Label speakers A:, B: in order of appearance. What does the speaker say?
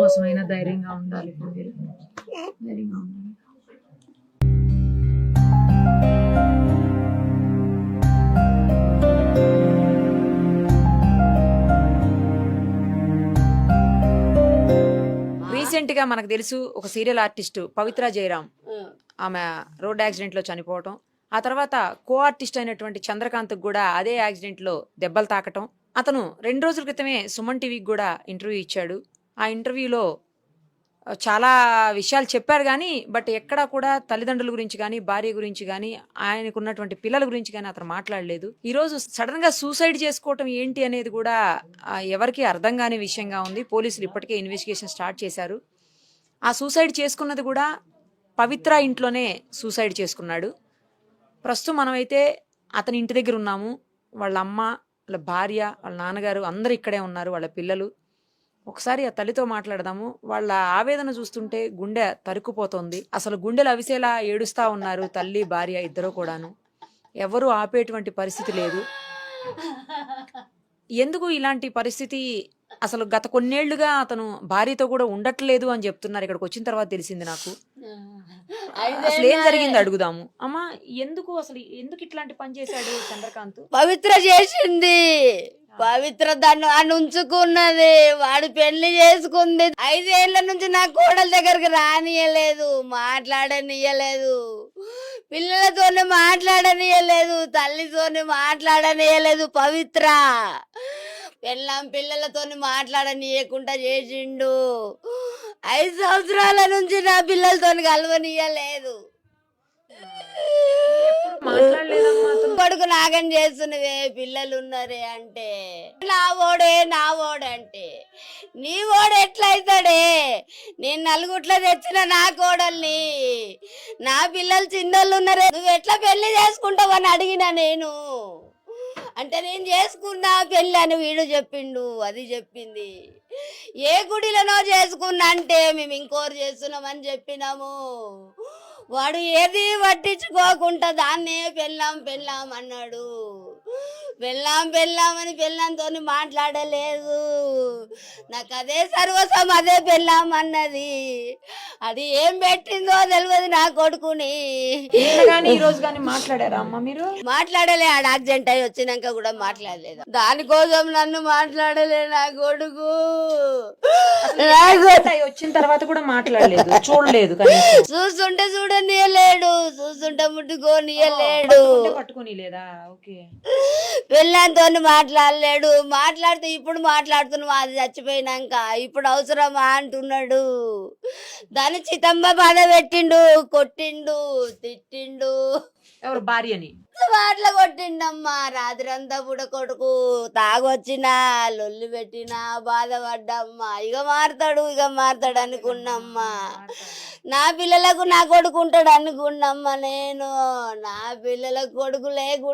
A: కోసమైనా ధైర్యంగా ఉండాలి. ఇప్పుడు మీరు ధైర్యంగా ఉండాలి. రీసెంట్ గా మనకు తెలుసు ఒక సీరియల్ ఆర్టిస్ట్ పవిత్ర జయరాం, ఆమె రోడ్ యాక్సిడెంట్ లో చనిపోవటం, ఆ తర్వాత కో ఆర్టిస్ట్ అయినటువంటి చంద్రకాంత్ కూడా అదే యాక్సిడెంట్ లో దెబ్బలు తాకటం. అతను 2 రోజుల క్రితమే సుమన్ టీవీకి కూడా ఇంటర్వ్యూ ఇచ్చాడు. ఆ ఇంటర్వ్యూలో చాలా విషయాలు చెప్పారు కానీ బట్ ఎక్కడా కూడా తల్లిదండ్రుల గురించి కానీ భార్య గురించి కానీ ఆయనకు ఉన్నటువంటి పిల్లల గురించి కానీ అతను మాట్లాడలేదు. ఈ రోజు సడన్ గా సూసైడ్ చేసుకోవటం ఏంటి అనేది కూడా ఎవరికి అర్థం కాని విషయంగా ఉంది. పోలీసులు ఇప్పటికే ఇన్వెస్టిగేషన్ స్టార్ట్ చేశారు. ఆ సూసైడ్ చేసుకున్నది కూడా పవిత్ర ఇంట్లోనే సూసైడ్ చేసుకున్నాడు. ప్రస్తుతం మనమైతే అతని ఇంటి దగ్గర ఉన్నాము. వాళ్ళ అమ్మ, వాళ్ళ భార్య, వాళ్ళ నాన్నగారు అందరూ ఇక్కడే ఉన్నారు, వాళ్ళ పిల్లలు. ఒకసారి ఆ తల్లితో మాట్లాడదాము. వాళ్ళ ఆవేదన చూస్తుంటే గుండె తరుక్కుపోతోంది. అసలు గుండెలు అవిసేలా ఏడుస్తా ఉన్నారు తల్లి భార్య ఇద్దరు కూడాను. ఎవరు ఆపేటువంటి పరిస్థితి లేదు. ఎందుకు ఇలాంటి పరిస్థితి? అసలు గత కొన్నేళ్లుగా అతను భార్యతో కూడా ఉండట్లేదు అని చెప్తున్నారు. ఇక్కడికి వచ్చిన తర్వాత తెలిసింది నాకు. అసలు ఏం జరిగింది అడుగుదాము. అమ్మా, ఎందుకు ఇట్లాంటి పని చేశాడు చంద్రకాంత్?
B: పవిత్ర చేసింది. పవిత్ర దాన్ని ఉంచుకున్నది. వాడు పెళ్లి చేసుకుంది. 5 ఏళ్ల నుంచి నా కోడల దగ్గరికి రానియలేదు, మాట్లాడనియలేదు, పిల్లలతోనే మాట్లాడనియలేదు, తల్లితోనే మాట్లాడనియలేదు. పవిత్ర పిల్లలతోని మాట్లాడనీయకుండా చేసిండు. 5 సంవత్సరాల నుంచి నా పిల్లలతోని కలవనీయలేదు. కొడుకు నాగం చేస్తున్నవే, పిల్లలు ఉన్నారే అంటే నా ఓడంటే నీ ఓడు ఎట్లయితాడే? నేను నలుగుట్ల తెచ్చిన నా కోడల్ని, నా పిల్లలు చిన్నోళ్ళు ఉన్నారే, నువ్వు ఎట్లా పెళ్లి చేసుకుంటావని అడిగినా నేను. అంటే నేను చేసుకున్నా పెళ్ళి అని వీడు చెప్పిండు, అది చెప్పింది. ఏ గుడిలోనో చేసుకున్నా అంటే మేము ఇంకోరు చేస్తున్నామని చెప్పినాము. వాడు ఏది పట్టించుకోకుండా దాన్నే పెళ్ళాం అన్నాడు. పెళ్ళామని పెళ్ళంతో మాట్లాడలేదు. నాకు అదే సర్వస్వం, అదే పెళ్ళాం అన్నది. అది ఏం పెట్టిందో తెలియదు నా కొడుకుని.
A: ఈ రోజు కానీ మాట్లాడారా అమ్మ మీరు?
B: మాట్లాడలే. ఆడ యాక్సిడెంట్ అయి వచ్చినాక కూడా మాట్లాడలేదు. దానికోసం నన్ను మాట్లాడలే నా కొడుకు.
A: వచ్చిన తర్వాత కూడా మాట్లాడలేదు, చూడలేదు.
B: చూస్తుంటే చూడనియలేడు, చూస్తుంటే ముట్టుకోనియలేడు,
A: పట్టుకొని లేదా? ఓకే.
B: పెళ్ళంతో మాట్లాడలేడు. మాట్లాడితే ఇప్పుడు మాట్లాడుతున్నావు, అది చచ్చిపోయినాక ఇప్పుడు అవసరమా అంటున్నాడు. దాన్ని చితంబ బాధ పెట్టిండు, కొట్టిండు, తిట్టిండు.
A: ఎవరు? భార్యని
B: వాట్ల కొట్టిండమ్మా. రాత్రంతా బుడ కొడుకు తాగొచ్చినా లొల్లి పెట్టినా బాధపడ్డమ్మా. ఇక మారతాడు అనుకున్నమ్మా. నా పిల్లలకు నా కొడుకు ఉంటాడు అనుకున్నమ్మా నేను. నా పిల్లలకు కొడుకు లేకుండా